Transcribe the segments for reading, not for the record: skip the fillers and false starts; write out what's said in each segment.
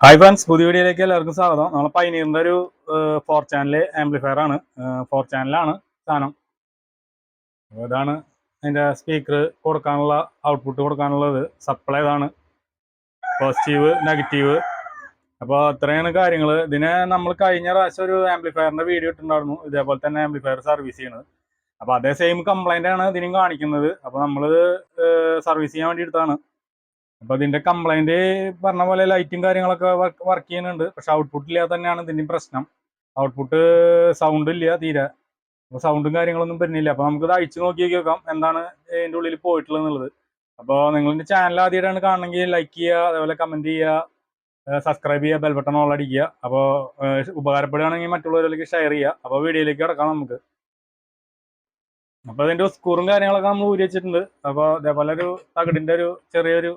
Hi friends, പുതിയ വീഡിയോയിലേക്ക് എല്ലാവർക്കും സ്വാഗതം. നമ്മൾ പൈനീറിൻ്റെ ഒരു 4 ചാനൽ ആംപ്ലിഫയർ ആണ്. 4 ചാനലാണ് സാധനം. ഇതാണ് അതിൻ്റെ സ്പീക്കർ കൊടുക്കാനുള്ള ഔട്ട്പുട്ട് കൊടുക്കാനുള്ളത്. സപ്ലൈ ഇതാണ്, പോസിറ്റീവ് നെഗറ്റീവ്. അപ്പോൾ അത്രയാണ് കാര്യങ്ങൾ. ഇതിനെ നമ്മൾ കഴിഞ്ഞ പ്രാവശ്യം ഒരു ആംപ്ലിഫയറിൻ്റെ വീഡിയോ ഇട്ടുണ്ടായിരുന്നു, ഇതേപോലെ തന്നെ ആംപ്ലിഫയർ സർവീസ് ചെയ്യണത്. അപ്പോൾ അതേ സെയിം കംപ്ലൈൻ്റ് ആണ് ഇതിനും കാണിക്കുന്നത്. അപ്പോൾ നമ്മൾ സർവീസ് ചെയ്യാൻ വേണ്ടി എടുത്താണ്. അപ്പോൾ ഇതിൻ്റെ കംപ്ലൈൻറ്റ് പറഞ്ഞ പോലെ ലൈറ്റും കാര്യങ്ങളൊക്കെ വർക്ക് ചെയ്യുന്നുണ്ട്. പക്ഷെ ഔട്ട്പുട്ട് ഇല്ലാതെ തന്നെയാണ് ഇതിൻ്റെ പ്രശ്നം. ഔട്ട്പുട്ട് സൗണ്ട് ഇല്ല തീരെ. അപ്പോൾ സൗണ്ടും കാര്യങ്ങളൊന്നും വരുന്നില്ല. അപ്പോൾ നമുക്കിത് അഴിച്ച് നോക്കി നോക്കാം എന്താണ് ഇതിൻ്റെ ഉള്ളിൽ പോയിട്ടുള്ളത് എന്നുള്ളത്. അപ്പോൾ നിങ്ങളുടെ ചാനൽ ആദ്യമായിട്ടാണ് കാണണമെങ്കിൽ ലൈക്ക് ചെയ്യുക, അതേപോലെ കമൻറ്റ് ചെയ്യുക, സബ്സ്ക്രൈബ് ചെയ്യുക, ബെൽ ബട്ടൺ ഓൾ അടിക്കുക. അപ്പോൾ ഉപകാരപ്പെടുകയാണെങ്കിൽ മറ്റുള്ളവരിലേക്ക് ഷെയർ ചെയ്യുക. അപ്പോൾ വീഡിയോയിലേക്ക് കിടക്കാം നമുക്ക്. അപ്പോൾ അതിൻ്റെ സ്ക്രൂവും കാര്യങ്ങളൊക്കെ നമ്മൾ ഊരി വെച്ചിട്ടുണ്ട്. അപ്പോൾ അതേപോലെ ഒരു തകിടിൻ്റെ ഒരു ചെറിയൊരു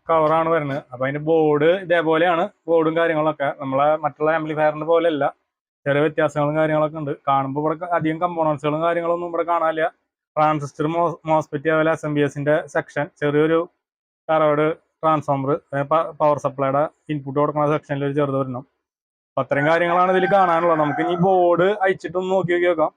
കവറാണ് വരുന്നത്. അപ്പോൾ അതിൻ്റെ ബോർഡ് ഇതേപോലെയാണ്. ബോർഡും കാര്യങ്ങളൊക്കെ നമ്മളെ മറ്റുള്ള ആംപ്ലിഫയറിൻ്റെ പോലെയല്ല, ചെറിയ വ്യത്യാസങ്ങളും കാര്യങ്ങളൊക്കെ ഉണ്ട്. കാണുമ്പോൾ ഇവിടെ അധികം കമ്പോണൻസുകളും കാര്യങ്ങളൊന്നും ഇവിടെ കാണാനില്ല. ട്രാൻസിസ്റ്റർ, മോസ്ഫെറ്റ്, അതുപോലെ SMPSൻ്റെ സെക്ഷൻ, ചെറിയൊരു കറോഡ് ട്രാൻസ്ഫോമർ, പവർ സപ്ലൈയുടെ ഇൻപുട്ട് കൊടുക്കുന്ന സെക്ഷനിൽ ഒരു ചെറുത് വരണം. അപ്പം അത്രയും കാര്യങ്ങളാണ് ഇതിൽ കാണാനുള്ളത്. നമുക്ക് ഇനി ബോർഡ് അയച്ചിട്ടൊന്ന് നോക്കി നോക്കാം.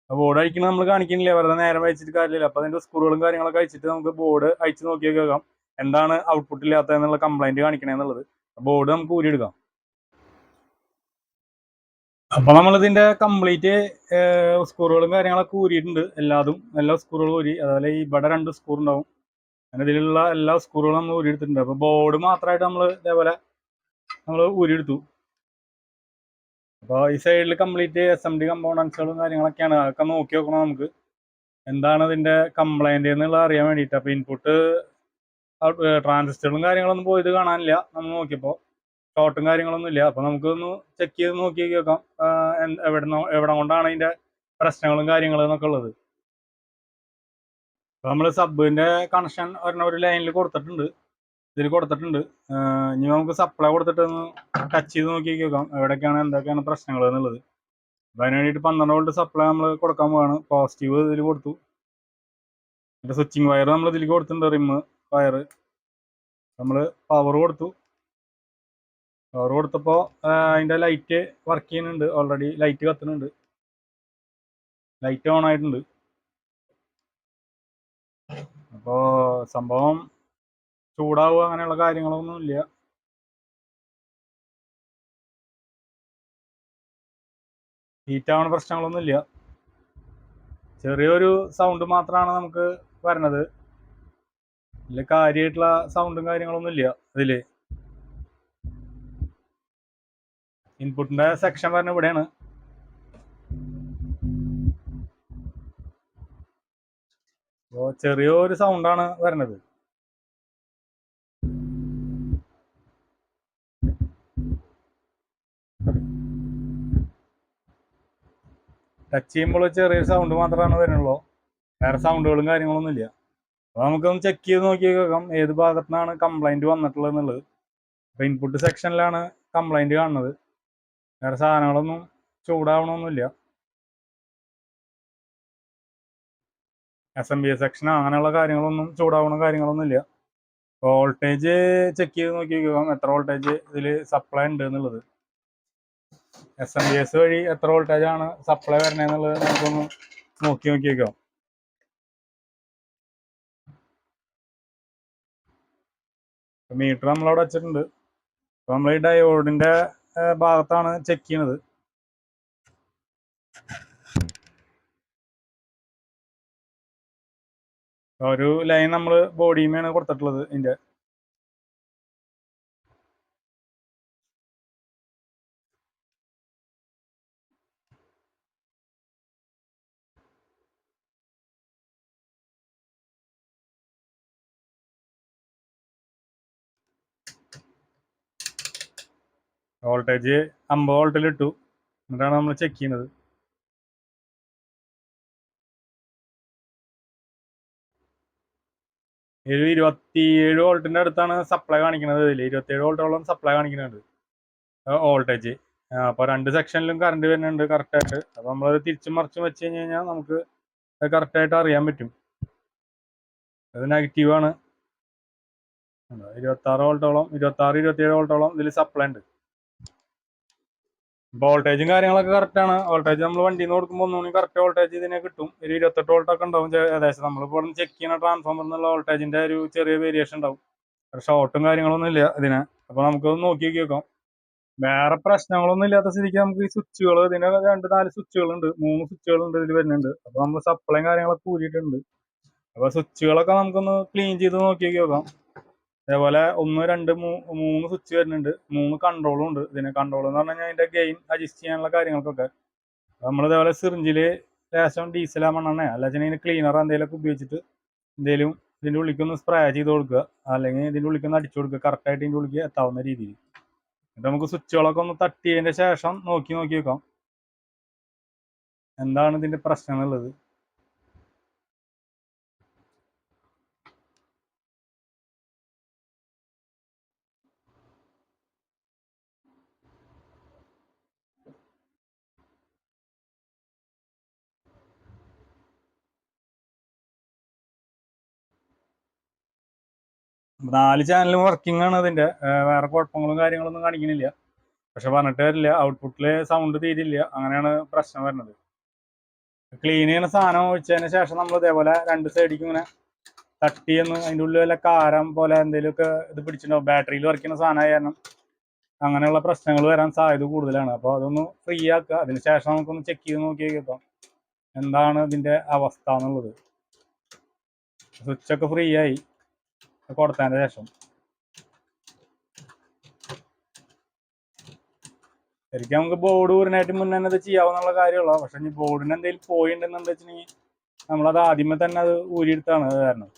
ബോർഡ് അയക്കുന്നത് നമ്മൾ കാണിക്കുന്നില്ല, വെറുതെ നേരം അയച്ചിട്ട് കാര്യമില്ല. അപ്പോൾ അതിൻ്റെ സ്ക്രൂകളും കാര്യങ്ങളൊക്കെ അയച്ചിട്ട് നമുക്ക് ബോർഡ് അയച്ച് നോക്കി നോക്കാം എന്താണ് ഔട്ട്പുട്ട് ഇല്ലാത്ത എന്നുള്ള കംപ്ലൈന്റ് കാണിക്കണേന്നുള്ളത്. ബോർഡ് നമുക്ക് ഊരിയെടുക്കാം. അപ്പോൾ നമ്മളിതിൻ്റെ കംപ്ലീറ്റ് സ്ക്രൂകളും കാര്യങ്ങളൊക്കെ ഊരിയിട്ടുണ്ട്. എല്ലാ സ്ക്രൂകളും ഊരി. അതുപോലെ ഇവിടെ 2 സ്ക്രൂ ഉണ്ടാവും. അങ്ങനെ ഇതിലുള്ള എല്ലാ സ്ക്രൂകളും നമ്മൾ ഊരിയെടുത്തിട്ടുണ്ട്. അപ്പോൾ ബോർഡ് മാത്രമായിട്ട് നമ്മൾ ഇതേപോലെ നമ്മൾ ഊരിയെടുത്തു. അപ്പോൾ ഈ സൈഡിൽ കംപ്ലീറ്റ് SMD കമ്പോണൻസുകളും കാര്യങ്ങളൊക്കെയാണ്. അതൊക്കെ നോക്കി നോക്കണം നമുക്ക് എന്താണ് ഇതിൻ്റെ കംപ്ലൈൻറ്റ് എന്നുള്ളത് അറിയാൻ വേണ്ടിയിട്ട്. അപ്പോൾ ഇൻപുട്ട് ട്രാൻസിസ്റ്ററും കാര്യങ്ങളൊന്നും പോയത് കാണാനില്ല. നമ്മൾ നോക്കിയപ്പോൾ ഷോർട്ടും കാര്യങ്ങളൊന്നും ഇല്ല. അപ്പോൾ നമുക്കൊന്ന് ചെക്ക് ചെയ്ത് നോക്കി നോക്കാം എവിടെ കൊണ്ടാണ് അതിൻ്റെ പ്രശ്നങ്ങളും കാര്യങ്ങളും എന്നൊക്കെ ഉള്ളത്. അപ്പോൾ നമ്മൾ സബിൻ്റെ കണക്ഷൻ ഒരു ലൈനിൽ കൊടുത്തിട്ടുണ്ട്, ഇതിൽ കൊടുത്തിട്ടുണ്ട്. ഇനി നമുക്ക് സപ്ലൈ കൊടുത്തിട്ട് ഒന്ന് ടച്ച് ചെയ്ത് നോക്കി നോക്കാം എവിടെയൊക്കെയാണ് എന്തൊക്കെയാണ് പ്രശ്നങ്ങൾ എന്നുള്ളത്. അപ്പോൾ അതിന് വേണ്ടിയിട്ട് 12 വോൾട്ട് സപ്ലൈ നമ്മൾ കൊടുക്കാൻ പോവാണ്. പോസിറ്റീവ് ഇതിൽ കൊടുത്തു. പിന്നെ സ്വിച്ചിങ് വയർ നമ്മൾ ഇതിൽ കൊടുത്തിട്ടുണ്ട്, റിമ്മ് വയർ. നമ്മൾ പവർ കൊടുത്തു. പവർ കൊടുത്തപ്പോൾ അതിൻ്റെ ലൈറ്റ് വർക്ക് ചെയ്യുന്നുണ്ട്. ഓൾറെഡി ലൈറ്റ് കത്തുന്നുണ്ട്, ലൈറ്റ് ഓൺ ആയിട്ടുണ്ട്. അപ്പോൾ സംഭവം ചൂടാവുക അങ്ങനെയുള്ള കാര്യങ്ങളൊന്നും ഇല്ല. ഹീറ്റ് ആവുന്ന പ്രശ്നങ്ങളൊന്നും ഇല്ല. ചെറിയൊരു സൗണ്ട് മാത്രമാണ് നമുക്ക് വരുന്നത്. ഇതിൽ കാര്യമായിട്ടുള്ള സൗണ്ടും കാര്യങ്ങളൊന്നും ഇല്ല. ഇതിൽ ഇൻപുട്ടിൻ്റെ സെക്ഷൻ വരുന്നത് ഇവിടെയാണ്. അപ്പോൾ ചെറിയൊരു സൗണ്ടാണ് വരുന്നത്. ടച്ച് ചെയ്യുമ്പോൾ ചെറിയൊരു സൗണ്ട് മാത്രമാണ് വരുന്നുള്ളൂ, വേറെ സൗണ്ടുകളും കാര്യങ്ങളൊന്നും ഇല്ല. അപ്പോൾ നമുക്കൊന്ന് ചെക്ക് ചെയ്ത് നോക്കി നോക്കാം ഏത് ഭാഗത്തു നിന്നാണ് കംപ്ലൈൻറ്റ് വന്നിട്ടുള്ളത് എന്നുള്ളത്. അപ്പോൾ ഇൻപുട്ട് സെക്ഷനിലാണ് കംപ്ലൈൻറ്റ് കാണുന്നത്. വേറെ സാധനങ്ങളൊന്നും ചൂടാവണമൊന്നുമില്ല. SMPS സെക്ഷനോ അങ്ങനെയുള്ള കാര്യങ്ങളൊന്നും ചൂടാവണ കാര്യങ്ങളൊന്നും ഇല്ല. വോൾട്ടേജ് ചെക്ക് ചെയ്ത് നോക്കി നോക്കാം എത്ര വോൾട്ടേജ് ഇതിൽ സപ്ലൈ ഉണ്ട് എന്നുള്ളത്. SMPS വഴി എത്ര വോൾട്ടേജാണ് സപ്ലൈ വരണേന്നുള്ളത് നമുക്കൊന്ന് നോക്കി നോക്കാം. മീറ്റർ നമ്മളവിടെ വെച്ചിട്ടുണ്ട്. അപ്പോൾ നമ്മൾ ഈ ഡയോഡിൻ്റെ ഭാഗത്താണ് ചെക്ക് ചെയ്യണത്. ഒരു ലൈൻ നമ്മൾ ബോഡിയുമാണ് കൊടുത്തിട്ടുള്ളത്. ഇതിൻ്റെ വോൾട്ടേജ് 50 വോൾട്ടിലിട്ടു. എന്നിട്ടാണ് നമ്മൾ ചെക്ക് ചെയ്യുന്നത്. ഒരു 27 വോൾട്ടിൻ്റെ അടുത്താണ് സപ്ലൈ കാണിക്കുന്നത്. ഇതിൽ 27 വോൾട്ടോളം സപ്ലൈ കാണിക്കുന്നുണ്ട് വോൾട്ടേജ്. അപ്പോൾ 2 സെക്ഷനിലും കറണ്ട് വരുന്നുണ്ട് കറക്റ്റായിട്ട്. അപ്പോൾ നമ്മളത് തിരിച്ചും മറിച്ചും വെച്ച് കഴിഞ്ഞാൽ നമുക്ക് കറക്റ്റായിട്ട് അറിയാൻ പറ്റും. അത് നെഗറ്റീവാണ്. 26 വോൾട്ടോളം, 27 വോൾട്ടോളം ഇതിൽ സപ്ലൈ ഉണ്ട്. വോൾട്ടേജും കാര്യങ്ങളൊക്കെ കറക്റ്റ് ആണ്. വോൾട്ടേജ് നമ്മൾ വണ്ടിയിൽ നിന്ന് കൊടുക്കുമ്പോൾ ഒന്നുകൂടി കറക്റ്റ് വോൾട്ടേജ് ഇതിനെ കിട്ടും. ഒരു 28 വോൾട്ടൊക്കെ ഉണ്ടാവും ഏകദേശം. നമ്മളിപ്പോൾ ചെക്ക് ചെയ്യുന്ന ട്രാൻസ്ഫോമറിൽ നിന്നുള്ള വോൾട്ടേജിന്റെ ഒരു ചെറിയ വേരിയേഷൻ ഉണ്ടാവും. ഷോർട്ടും കാര്യങ്ങളൊന്നും ഇല്ല ഇതിന്. അപ്പോൾ നമുക്കൊന്ന് നോക്കി നോക്കാം. വേറെ പ്രശ്നങ്ങളൊന്നും ഇല്ലാത്ത സ്ഥിതിക്ക് നമുക്ക് ഈ സ്വിച്ചുകൾ, ഇതിന് 2-4 സ്വിച്ചുകളുണ്ട്, 3 സ്വിച്ചുകളുണ്ട് ഇതിൽ വരുന്നുണ്ട്. അപ്പോൾ നമ്മൾ സപ്ലൈ കാര്യങ്ങളൊക്കെ കൂടിയിട്ടുണ്ട്. അപ്പോൾ സ്വിച്ചുകളൊക്കെ നമുക്കൊന്ന് ക്ലീൻ ചെയ്ത് നോക്കി നോക്കാം. അതേപോലെ 1, 2, 3 സ്വിച്ച് വരുന്നുണ്ട്, 3 കൺട്രോളും ഉണ്ട്. ഇതിന് കൺട്രോൾ എന്ന് പറഞ്ഞു കഴിഞ്ഞാൽ അതിന്റെ ഗെയിൻ അഡ്ജസ്റ്റ് ചെയ്യാനുള്ള കാര്യങ്ങൾക്കൊക്കെ നമ്മൾ ഇതേപോലെ സിറിഞ്ചിൽ ലേശം ഡീസലാ മണ്ണെണ്ണ അല്ലെങ്കിൽ ക്ലീനർ എന്തെങ്കിലുമൊക്കെ ഉപയോഗിച്ചിട്ട് എന്തെങ്കിലും ഇതിന്റെ ഉള്ളിക്കൊന്ന് സ്പ്രേ ചെയ്ത് കൊടുക്കുക, അല്ലെങ്കിൽ ഇതിന്റെ ഉള്ളിക്കൊന്ന് അടിച്ചു കൊടുക്കുക, കറക്റ്റായിട്ട് ഇതിന്റെ ഉള്ളിക്ക് എത്താവുന്ന രീതിയിൽ. എന്നിട്ട് നമുക്ക് സ്വിച്ചുകളൊക്കെ ഒന്ന് തട്ടിയതിന്റെ ശേഷം നോക്കി നോക്കാം എന്താണ് ഇതിന്റെ പ്രശ്നം എന്നുള്ളത്. 4 ചാനലും വർക്കിംഗ് ആണ് അതിന്റെ. വേറെ കുഴപ്പങ്ങളും കാര്യങ്ങളൊന്നും കാണിക്കുന്നില്ല. പക്ഷെ പറഞ്ഞിട്ട് വരില്ല, ഔട്ട്പുട്ടില് സൗണ്ട് തീരില്ല. അങ്ങനെയാണ് പ്രശ്നം വരുന്നത്. ക്ലീൻ ചെയ്യുന്ന സാധനം ഒഴിച്ചതിന് ശേഷം നമ്മൾ ഇതേപോലെ 2 സൈഡിലേക്ക് ഇങ്ങനെ തട്ടിയെന്ന് അതിൻ്റെ ഉള്ളിൽ വല്ല കാരം പോലെ എന്തെങ്കിലുമൊക്കെ ഇത് പിടിച്ചിട്ടുണ്ടാവും. ബാറ്ററിയിൽ വർക്ക് ചെയ്യുന്ന സാധനമായ കാരണം അങ്ങനെയുള്ള പ്രശ്നങ്ങൾ വരാൻ സാധ്യത കൂടുതലാണ്. അപ്പോൾ അതൊന്ന് ഫ്രീ ആക്കുക. അതിന് ശേഷം നമുക്കൊന്ന് ചെക്ക് ചെയ്ത് നോക്കി കേൾക്കാം എന്താണ് ഇതിന്റെ അവസ്ഥ എന്നുള്ളത്. സ്വിച്ചൊക്കെ ഫ്രീ ആയി കൊടുത്തതിന് ശേഷം ശരിക്കും നമുക്ക് ബോർഡ് ഊരിനായിട്ട് മുന്നേ തന്നെ ഇത് ചെയ്യാവുന്നുള്ള കാര്യമുള്ള. പക്ഷെ ഇനി ബോർഡിന് എന്തെങ്കിലും പോയിട്ടുണ്ടെന്ന് വെച്ചിട്ടുണ്ടെങ്കിൽ നമ്മളത് ആദ്യമേ തന്നെ അത് ഊരിയെടുത്താണ്. അത് കാരണം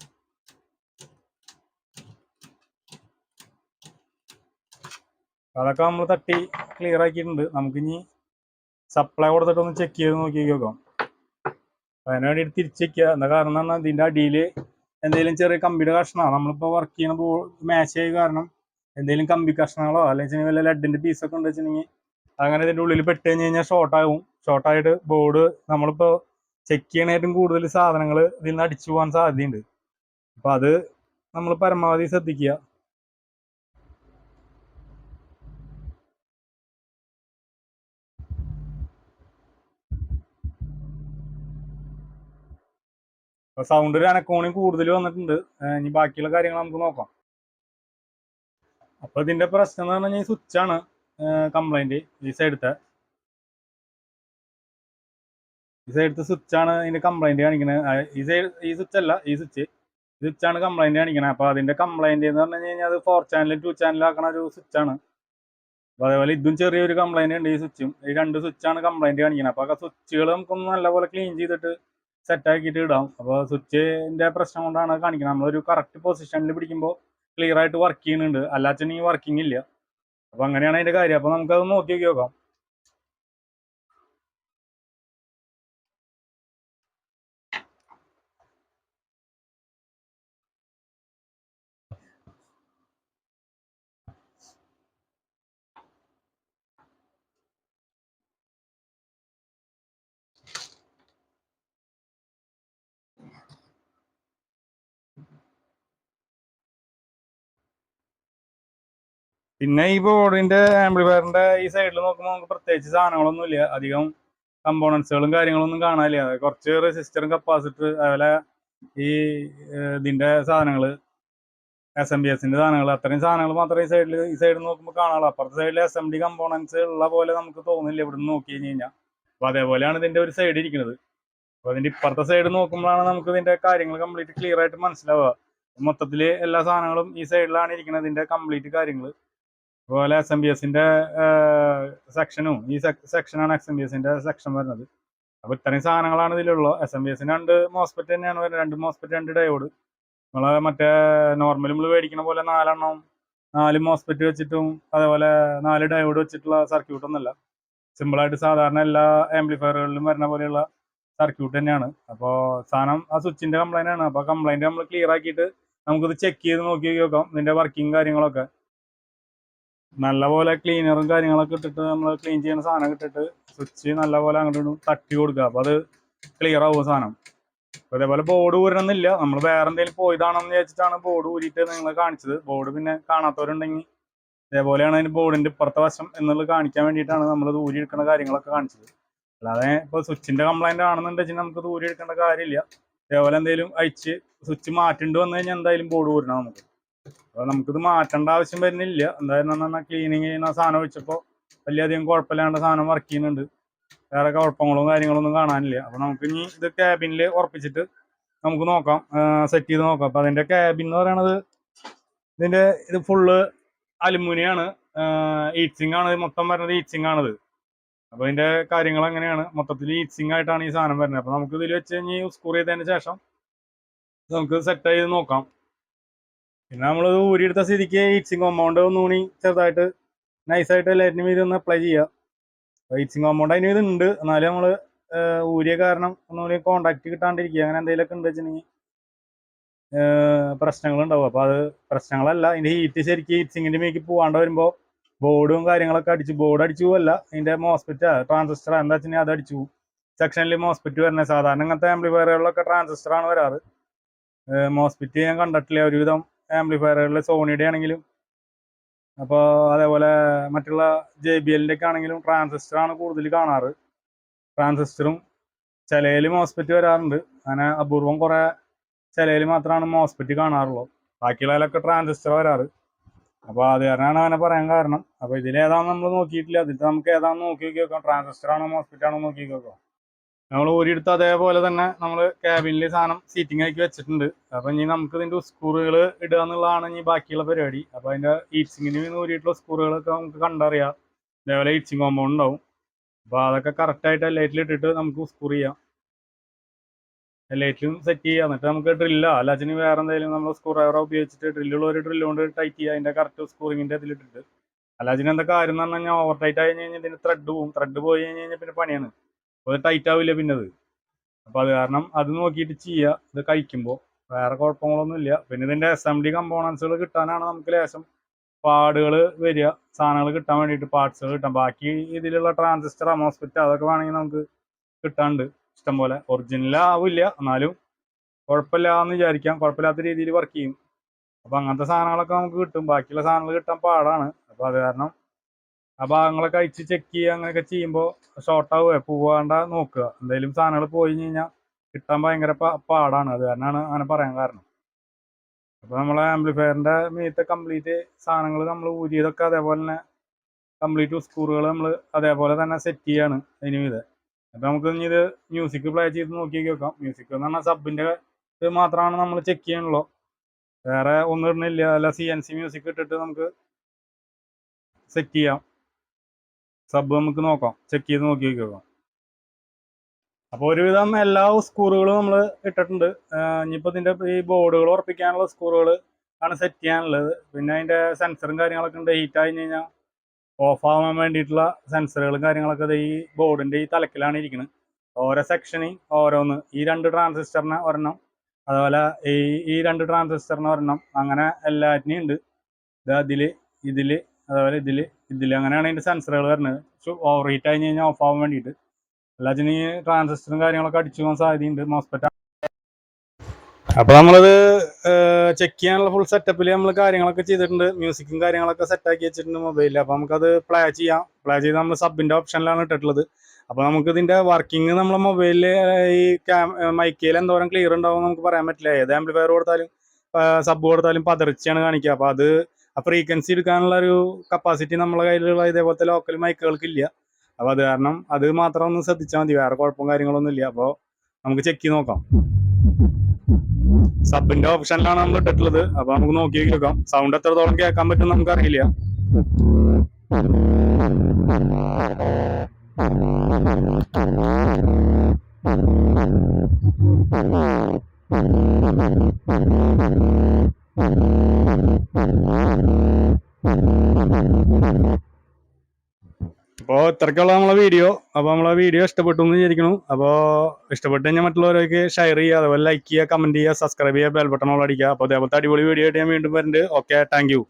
അതൊക്കെ നമ്മൾ തട്ടി ക്ലിയർ ആക്കിയിട്ടുണ്ട്. നമുക്കിനി സപ്ലൈ കൊടുത്തിട്ടൊന്ന് ചെക്ക് ചെയ്ത് നോക്കി നോക്കാം. അതിന് വേണ്ടിയിട്ട് തിരിച്ചേക്കുക. എന്താ കാരണം എന്ന് പറഞ്ഞാൽ ഇതിന്റെ അടിയിൽ എന്തെങ്കിലും ചെറിയ കമ്പിയുടെ കഷ്ണമാണ് നമ്മളിപ്പോൾ വർക്ക് ചെയ്യുന്ന മാച്ച് ആയ കാരണം എന്തെങ്കിലും കമ്പി കഷ്ണങ്ങളോ അല്ലെങ്കിൽ വല്ല ലെഡിന്റെ പീസൊക്കെ ഉണ്ട് വെച്ചിട്ടുണ്ടെങ്കിൽ അങ്ങനെ ഇതിന്റെ ഉള്ളിൽ പെട്ട് കഴിഞ്ഞ് കഴിഞ്ഞാൽ ഷോർട്ടാകും. ഷോർട്ടായിട്ട് ബോർഡ് നമ്മളിപ്പോൾ ചെക്ക് ചെയ്യണേറ്റവും കൂടുതൽ സാധനങ്ങൾ ഇതിൽ നിന്ന് അടിച്ചു പോകാൻ സാധ്യതയുണ്ട്. അപ്പൊ അത് നമ്മൾ പരമാവധി ശ്രദ്ധിക്കുക. അപ്പൊ സൗണ്ട് ഒരു അനക്കോണി കൂടുതൽ വന്നിട്ടുണ്ട്. ഇനി ബാക്കിയുള്ള കാര്യങ്ങൾ നമുക്ക് നോക്കാം. അപ്പൊ ഇതിന്റെ പ്രശ്നം എന്ന് പറഞ്ഞാൽ ഈ സ്വിച്ചാണ് കംപ്ലൈന്റ്. ഈ സൈഡത്തെ സ്വിച്ചാണ് ഇതിന്റെ കംപ്ലൈന്റ് കാണിക്കുന്നത്. ഈ സ്വിച്ച് അല്ല, ഈ സ്വിച്ചാണ് കംപ്ലൈന്റ് കാണിക്കുന്നത്. അപ്പൊ അതിന്റെ കംപ്ലൈന്റ് എന്ന് പറഞ്ഞു കഴിഞ്ഞാൽ അത് 4 ചാനൽ 2 ചാനൽ ആക്കണ ഒരു സ്വിച്ചാണ്. അപ്പൊ അതേപോലെ ഇതും ചെറിയൊരു കംപ്ലൈന്റ് ഉണ്ട്. ഈ സ്വിച്ചും ഈ 2 സ്വിച്ചാണ് കംപ്ലൈന്റ് കാണിക്കുന്നത്. അപ്പൊ ആ സ്വിച്ചുകൾ നമുക്കൊന്ന് നല്ലപോലെ ക്ലീൻ ചെയ്തിട്ട് സെറ്റ് ആക്കിയിട്ട് ഇടാം. അപ്പോൾ സ്വിച്ചിന്റെ പ്രശ്നം കൊണ്ടാണ് കാണിക്കുന്നത്. നമ്മളൊരു കറക്റ്റ് പൊസിഷനിൽ പിടിക്കുമ്പോൾ ക്ലിയർ ആയിട്ട് വർക്ക് ചെയ്യുന്നുണ്ട്, അല്ലാച്ചെങ്കിൽ വർക്കിംഗ് ഇല്ല. അപ്പൊ അങ്ങനെയാണ് അതിന്റെ കാര്യം. അപ്പൊ നമുക്കത് നോക്കി നോക്കാം. പിന്നെ ഈ ബോർഡിന്റെ ആംപ്ലിഫയറിന്റെ ഈ സൈഡിൽ നോക്കുമ്പോൾ നമുക്ക് പ്രത്യേകിച്ച് സാധനങ്ങളൊന്നും ഇല്ല. അധികം കമ്പോണൻസുകളും കാര്യങ്ങളൊന്നും കാണാനില്ല. കുറച്ച് റെസിസ്റ്ററും കപ്പാസിറ്റർ, അതുപോലെ ഈ ഇതിന്റെ സാധനങ്ങൾ, SMPSന്റെ സാധനങ്ങൾ, അത്രയും സാധനങ്ങൾ മാത്രമേ ഈ സൈഡിൽ നോക്കുമ്പോൾ കാണാനുള്ളൂ. അപ്പുറത്തെ സൈഡിൽ SMD കമ്പോണൻസ് ഉള്ള പോലെ നമുക്ക് തോന്നില്ല ഇവിടെ നിന്ന് നോക്കി കഴിഞ്ഞ് കഴിഞ്ഞാൽ. അപ്പൊ അതേപോലെയാണ് ഇതിന്റെ ഒരു സൈഡ് ഇരിക്കുന്നത്. അപ്പൊ അതിന്റെ ഇപ്പുറത്തെ സൈഡ് നോക്കുമ്പോഴാണ് നമുക്ക് ഇതിന്റെ കാര്യങ്ങൾ കംപ്ലീറ്റ് ക്ലിയർ ആയിട്ട് മനസ്സിലാവുക. മൊത്തത്തിൽ എല്ലാ സാധനങ്ങളും ഈ സൈഡിലാണ് ഇരിക്കുന്നത്, ഇതിന്റെ കംപ്ലീറ്റ് കാര്യങ്ങൾ. അതുപോലെ SMPSന്റെ സെക്ഷനും ഈ സെക്ഷനാണ് SMPSന്റെ സെക്ഷൻ വരുന്നത്. അപ്പൊ ഇത്രയും സാധനങ്ങളാണ് ഇതിലുള്ളത്. SMPSന് 2 മോസ്ഫെറ്റ് തന്നെയാണ് വരുന്നത്. 2 മോസ്ഫെറ്റ് 2 ഡയോഡ്. നമ്മളെ മറ്റേ നോർമൽ നമ്മൾ മേടിക്കുന്ന പോലെ 4 മോസ്ഫെറ്റ് വെച്ചിട്ടും അതേപോലെ 4 ഡയോഡ് വെച്ചിട്ടുള്ള സർക്യൂട്ട് ഒന്നല്ല. സിമ്പിളായിട്ട് സാധാരണ എല്ലാ ആംപ്ലിഫയറുകളിലും വരുന്ന പോലെയുള്ള സർക്യൂട്ട് തന്നെയാണ്. അപ്പോൾ സാധനം ആ സ്വിച്ചിന്റെ കംപ്ലൈന്റ് ആണ്. അപ്പോൾ കംപ്ലൈന്റ് നമ്മൾ ക്ലിയർ ആക്കിയിട്ട് നമുക്കിത് ചെക്ക് ചെയ്ത് നോക്കി നോക്കാം ഇതിന്റെ വർക്കിംഗ് കാര്യങ്ങളൊക്കെ. നല്ലപോലെ ക്ലീനറും കാര്യങ്ങളൊക്കെ ഇട്ടിട്ട് നമ്മൾ ക്ലീൻ ചെയ്യുന്ന സാധനം ഇട്ടിട്ട് സ്വിച്ച് നല്ലപോലെ അങ്ങോട്ട് തട്ടി കൊടുക്കുക. അപ്പോൾ അത് ക്ലിയർ ആവും സാധനം. അതേപോലെ ബോർഡ് ഊരണമെന്നില്ല, നമ്മൾ വേറെ എന്തെങ്കിലും പോയതാണെന്ന് വിചാരിച്ചിട്ടാണ് ബോർഡ് ഊരിയിട്ട് നിങ്ങളെ കാണിച്ചത്. ബോർഡ് പിന്നെ കാണാത്തവരുണ്ടെങ്കിൽ ഇതേപോലെയാണ് അതിന് ബോർഡിന്റെ ഇപ്പുറത്തെ വശം എന്നുള്ളത് കാണിക്കാൻ വേണ്ടിയിട്ടാണ് നമ്മൾ ഊരി എടുക്കുന്ന കാര്യങ്ങളൊക്കെ കാണിച്ചത്. അല്ലാതെ ഇപ്പോൾ സ്വിച്ചിന്റെ കംപ്ലൈന്റ് ആണെന്നുണ്ടെങ്കിൽ നമുക്ക് ഊരി എടുക്കേണ്ട കാര്യമില്ല. ഇതേപോലെ എന്തെങ്കിലും അയച്ച് സ്വിച്ച് മാറ്റേണ്ടി വന്നു കഴിഞ്ഞാൽ എന്തായാലും ബോർഡ് ഊരണം നമുക്ക്. അപ്പോൾ നമുക്കിത് മാറ്റേണ്ട ആവശ്യം വരുന്നില്ല. എന്തായാലും പറഞ്ഞാൽ ക്ലീനിങ് ചെയ്യുന്ന സാധനം വെച്ചപ്പോൾ വലിയധികം കുഴപ്പമില്ലാണ്ട് സാധനം വർക്ക് ചെയ്യുന്നുണ്ട്. വേറെ കുഴപ്പങ്ങളും കാര്യങ്ങളൊന്നും കാണാനില്ല. അപ്പോൾ നമുക്ക് ഇനി ഇത് ക്യാബിനിൽ ഉറപ്പിച്ചിട്ട് നമുക്ക് നോക്കാം, സെറ്റ് ചെയ്ത് നോക്കാം. അപ്പോൾ അതിൻ്റെ ക്യാബിൻ എന്ന് പറയണത് ഇതിൻ്റെ ഇത് ഫുള്ള് അലുമിനിയാണ്, ഹീറ്റ്സിങ് ആണ് മൊത്തം വരുന്നത്, ഹീറ്റ്സിങ് ആണിത്. അപ്പോൾ ഇതിൻ്റെ കാര്യങ്ങൾ എങ്ങനെയാണ് മൊത്തത്തിൽ ഹീറ്റ്സിങ് ആയിട്ടാണ് ഈ സാധനം വരുന്നത്. അപ്പോൾ നമുക്ക് ഇതിൽ വെച്ച് കഴിഞ്ഞ് സ്ക്രൂ ചെയ്തതിന് ശേഷം നമുക്ക് സെറ്റ് ചെയ്ത് നോക്കാം. പിന്നെ നമ്മൾ ഊരിയെടുത്ത സ്ഥിതിക്ക് ഹീറ്റ്സിങ് കോമ്പൗണ്ട് ഒന്നുകൂടി ചെറുതായിട്ട് നൈസായിട്ട് ലൈറ്റിന് മീതി ഒന്ന് അപ്ലൈ ചെയ്യുക. ഹീറ്റ്സിങ് കോമ്പൗണ്ട് അതിന് ഇതുണ്ട്, എന്നാലും നമ്മൾ ഊരിയ കാരണം ഒന്നുകൂടി കോണ്ടാക്ട് കിട്ടാണ്ടിരിക്കുക, അങ്ങനെ എന്തെങ്കിലുമൊക്കെ ഉണ്ട് വെച്ചിട്ടുണ്ടെങ്കിൽ പ്രശ്നങ്ങളുണ്ടാവും. അപ്പോൾ അത് പ്രശ്നങ്ങളല്ല, ഇതിൻ്റെ ഹീറ്റ് ശരിക്കും ഹീറ്റ്സിങ്ങിൻ്റെ മേക്ക് പോകാണ്ട് വരുമ്പോൾ ബോർഡും കാര്യങ്ങളൊക്കെ ബോർഡ് അടിച്ചു പോവല്ല, ഇതിൻ്റെ മോസ്പെറ്റ് ട്രാൻസിസ്റ്റർ എന്താ വെച്ചിട്ടുണ്ടെങ്കിൽ അത് അടിച്ചു പോകും. സെക്ഷനിൽ മോസ്പെറ്റ് വരുന്നത് സാധാരണ ഇങ്ങനത്തെ ആംപ്ലിഫയറുകളിലൊക്കെ ട്രാൻസിസ്റ്ററാണ് വരാറ്. മോസ്പെറ്റ് ഞാൻ കണ്ടിട്ടില്ല ഒരുവിധം ആംപ്ലിഫയറുകളിൽ, സോണിയുടെ ആണെങ്കിലും അപ്പോൾ അതേപോലെ മറ്റുള്ള JBL ഒക്കെ ആണെങ്കിലും ട്രാൻസിസ്റ്ററാണ് കൂടുതൽ കാണാറ്. ട്രാൻസിസ്റ്ററും ചിലയിൽ മോസ്പെറ്റ് വരാറുണ്ട്, അങ്ങനെ അപൂർവം കുറേ ചിലയിൽ മാത്രമാണ് മോസ്പെറ്റ് കാണാറുള്ളൂ. ബാക്കിയുള്ളതിലൊക്കെ ട്രാൻസിസ്റ്റർ വരാറ്. അപ്പോൾ അത് കാരണമാണ് അങ്ങനെ പറയാൻ കാരണം. അപ്പോൾ ഇതിലേതാണെന്ന് നമ്മൾ നോക്കിയിട്ടില്ല, അതിൽ നമുക്ക് ഏതാണെന്ന് നോക്കി നോക്കാം, ട്രാൻസിസ്റ്റർ ആണോ മോസ്പെറ്റ് ആണോ നോക്കി നോക്കാം. നമ്മൾ ഊരിയെടുത്ത് അതേപോലെ തന്നെ നമ്മൾ ക്യാബിനിൽ സാധനം സീറ്റിംഗ് ആക്കി വെച്ചിട്ടുണ്ട്. അപ്പം ഇനി നമുക്ക് ഇതിൻ്റെ സ്ക്രൂകൾ ഇടുക എന്നുള്ളതാണ് ഇനി ബാക്കിയുള്ള പരിപാടി. അപ്പോൾ അതിൻ്റെ ഹീറ്റ്സിങ്ങിന് ഊരിയിട്ടുള്ള സ്ക്രൂകളൊക്കെ നമുക്ക് കണ്ടറിയാം. അതേപോലെ ഹീറ്റ്സിങ് കോമ്പൗണ്ട് ഉണ്ടാവും. അപ്പോൾ അതൊക്കെ കറക്റ്റായിട്ട് ലൈറ്റിൽ ഇട്ടിട്ട് നമുക്ക് സ്ക്രൂ ചെയ്യാം, ലൈറ്റിലും സെറ്റ് ചെയ്യുക. എന്നിട്ട് നമുക്ക് ഡ്രില്ലോ അല്ലാച്ചിന് വേറെ എന്തെങ്കിലും നമ്മൾ സ്ക്രൂ ഡ്രൈവർ ഉപയോഗിച്ചിട്ട് ഡ്രില്ലുള്ള ഒരു ഡ്രില്ല് കൊണ്ട് ടൈറ്റ് ചെയ്യുക അതിൻ്റെ കറക്റ്റ് സ്ക്രൂവിങ്ങിൻ്റെ ഇതിലിട്ടിട്ട്. അല്ലാച്ചിന് എന്താ കാര്യം എന്ന് പറഞ്ഞു കഴിഞ്ഞാൽ ഓവർ ടൈറ്റ് ആയി കഴിഞ്ഞാൽ ഇതിന് ത്രെഡ് പോകും. ത്രെഡ് പോയി കഴിഞ്ഞ് കഴിഞ്ഞാൽ പിന്നെ പണിയാണ്, അപ്പോൾ അത് ടൈറ്റ് ആവില്ല പിന്നെ അത്. അപ്പോൾ അത് കാരണം അത് നോക്കിയിട്ട് ചെയ്യുക ഇത് കഴിക്കുമ്പോൾ. വേറെ കുഴപ്പങ്ങളൊന്നും ഇല്ല. പിന്നെ ഇതിൻ്റെ SMD കമ്പോണൻസുകൾ കിട്ടാനാണ് നമുക്ക് ലേശം പാടുകൾ വരിക, സാധനങ്ങൾ കിട്ടാൻ വേണ്ടിയിട്ട് പാർട്സുകൾ കിട്ടാം. ബാക്കി ഇതിലുള്ള ട്രാൻസിസ്റ്റർ മോസ്ഫെറ്റ് അതൊക്കെ വേണമെങ്കിൽ നമുക്ക് കിട്ടാണ്ട് ഇഷ്ടം പോലെ. ഒറിജിനൽ ആവില്ല, എന്നാലും കുഴപ്പമില്ല എന്ന് വിചാരിക്കാം, കുഴപ്പമില്ലാത്ത രീതിയിൽ വർക്ക് ചെയ്യും. അപ്പോൾ അങ്ങനത്തെ സാധനങ്ങളൊക്കെ നമുക്ക് കിട്ടും, ബാക്കിയുള്ള സാധനങ്ങൾ കിട്ടാൻ പാടാണ്. അപ്പോൾ അത് കാരണം ആ ഭാഗങ്ങളൊക്കെ അഴിച്ച് ചെക്ക് ചെയ്യുക അങ്ങനെയൊക്കെ ചെയ്യുമ്പോൾ ഷോർട്ടാവുക പോവാണ്ട നോക്കുക. എന്തെങ്കിലും സാധനങ്ങൾ പോയി കഴിഞ്ഞാൽ കിട്ടാൻ ഭയങ്കര പാടാണ്. അത് കാരണമാണ് അങ്ങനെ പറയാൻ കാരണം. അപ്പോൾ നമ്മളെ ആംപ്ലിഫയറിൻ്റെ മീത്തെ കംപ്ലീറ്റ് സാധനങ്ങൾ നമ്മൾ ഊരിയതൊക്കെ അതേപോലെ തന്നെ കംപ്ലീറ്റ് സ്ക്രൂകൾ നമ്മൾ അതേപോലെ തന്നെ സെറ്റ് ചെയ്യാണ് അതിന് മീതെ. അപ്പോൾ നമുക്ക് ഇനി ഇത് മ്യൂസിക് പ്ലേ ചെയ്ത് നോക്കി നോക്കാം. മ്യൂസിക് എന്ന് പറഞ്ഞാൽ സബിൻ്റെ ഇത് മാത്രമാണ് നമ്മൾ ചെക്ക് ചെയ്യാനുള്ളൂ, വേറെ ഒന്നും ഇടുന്നില്ല. അല്ല CNC മ്യൂസിക് ഇട്ടിട്ട് നമുക്ക് സെറ്റ് ചെയ്യാം. സബ് നമുക്ക് നോക്കാം, ചെക്ക് ചെയ്ത് നോക്കി നോക്കാം. അപ്പോൾ ഒരുവിധം എല്ലാ സ്ക്രൂകളും നമ്മൾ ഇട്ടിട്ടുണ്ട്. ഇനിയിപ്പോൾ ഇതിൻ്റെ ഈ ബോർഡുകൾ ഉറപ്പിക്കാനുള്ള സ്ക്രൂകൾ ആണ് സെറ്റ് ചെയ്യാനുള്ളത്. പിന്നെ അതിൻ്റെ സെൻസറും കാര്യങ്ങളൊക്കെ ഉണ്ട്. ഹീറ്റ് ആയി കഴിഞ്ഞാൽ ഓഫ് ആവാൻ വേണ്ടിയിട്ടുള്ള സെൻസറുകളും കാര്യങ്ങളൊക്കെ ഈ ബോർഡിൻ്റെ ഈ തലക്കിലാണ് ഇരിക്കുന്നത്. ഓരോ സെക്ഷന് ഓരോന്ന്, ഈ 2 ട്രാൻസിസ്റ്ററിന് ഒരെണ്ണം, അതുപോലെ ഈ 2 ട്രാൻസിസ്റ്ററിന് ഒരെണ്ണം, അങ്ങനെ എല്ലാറ്റിനും ഉണ്ട്. ഇത് ഇതിൽ അതുപോലെ ഇതിൽ അങ്ങനെയാണ് അതിൻ്റെ സെൻസറുകൾ വരുന്നത്. ഓവർ ഹീറ്റ് ആയി കഴിഞ്ഞാൽ ഓഫ് ആവാൻ വേണ്ടിയിട്ട്. അല്ലാതെ ഈ ട്രാൻസിസ്റ്ററും കാര്യങ്ങളൊക്കെ അടിച്ചു പോകാൻ സാധ്യതയുണ്ട് മോസ്ഫെറ്റ്. അപ്പോൾ നമ്മളത് ചെക്ക് ചെയ്യാനുള്ള ഫുൾ സെറ്റപ്പിൽ നമ്മൾ കാര്യങ്ങളൊക്കെ ചെയ്തിട്ടുണ്ട്. മ്യൂസിക്കും കാര്യങ്ങളൊക്കെ സെറ്റാക്കി വെച്ചിട്ടുണ്ട് മൊബൈലിൽ. അപ്പോൾ നമുക്കത് പ്ലേ ചെയ്യാം. പ്ലേ ചെയ്ത് നമ്മൾ സബിൻ്റെ ഓപ്ഷനിലാണ് ഇട്ടിട്ടുള്ളത്. അപ്പോൾ നമുക്ക് ഇതിൻ്റെ വർക്കിംഗ് നമ്മളെ മൊബൈലിൽ ഈ മൈക്കയിൽ എന്തോരം ക്ലിയർ ഉണ്ടാവും നമുക്ക് പറയാൻ പറ്റില്ല. ഏത് ആംപ്ലിഫയർ കൊടുത്താലും സബ് കൊടുത്താലും പതർച്ചയാണ് കാണിക്കുക. അപ്പോൾ അത് ആ ഫ്രീക്വൻസി എടുക്കാനുള്ള ഒരു കപ്പാസിറ്റി നമ്മളെ കയ്യിലുള്ള ഇതേപോലത്തെ ലോക്കൽ മൈക്കുകൾക്കില്ല. അപ്പോൾ അത് കാരണം അത് മാത്രം ഒന്ന് ശ്രദ്ധിച്ചാൽ മതി, വേറെ കുഴപ്പവും കാര്യങ്ങളൊന്നും ഇല്ല. അപ്പോൾ നമുക്ക് ചെക്ക് ചെയ്ത് നോക്കാം. സബിന്റെ ഓപ്ഷനിലാണ് നമ്മൾ ഇട്ടിട്ടുള്ളത്. അപ്പോൾ നമുക്ക് നോക്കി നോക്കാം സൗണ്ട് എത്രത്തോളം കേൾക്കാൻ പറ്റും നമുക്ക് അറിയില്ല. അപ്പോൾ ഇത്രയ്ക്കുള്ള നമ്മളെ വീഡിയോ. അപ്പോൾ നമ്മളെ വീഡിയോ ഇഷ്ടപ്പെട്ടു എന്ന് വിചാരിക്കുന്നു. അപ്പോൾ ഇഷ്ടപ്പെട്ട് കഴിഞ്ഞാൽ മറ്റുള്ളവരേക്ക് ഷെയർ ചെയ്യുക, അതുപോലെ ലൈക്ക് ചെയ്യുക, കമൻറ്റ് ചെയ്യുക, സബ്സ്ക്രൈബ് ചെയ്യുക, ബെൽ ബട്ടൺ ഓൾ അടിക്കുക. അപ്പോൾ അതേപോലത്തെ അടിപൊളി വീഡിയോ ആയിട്ട് ഞാൻ വീണ്ടും വരുന്നുണ്ട്. Okay, thank you.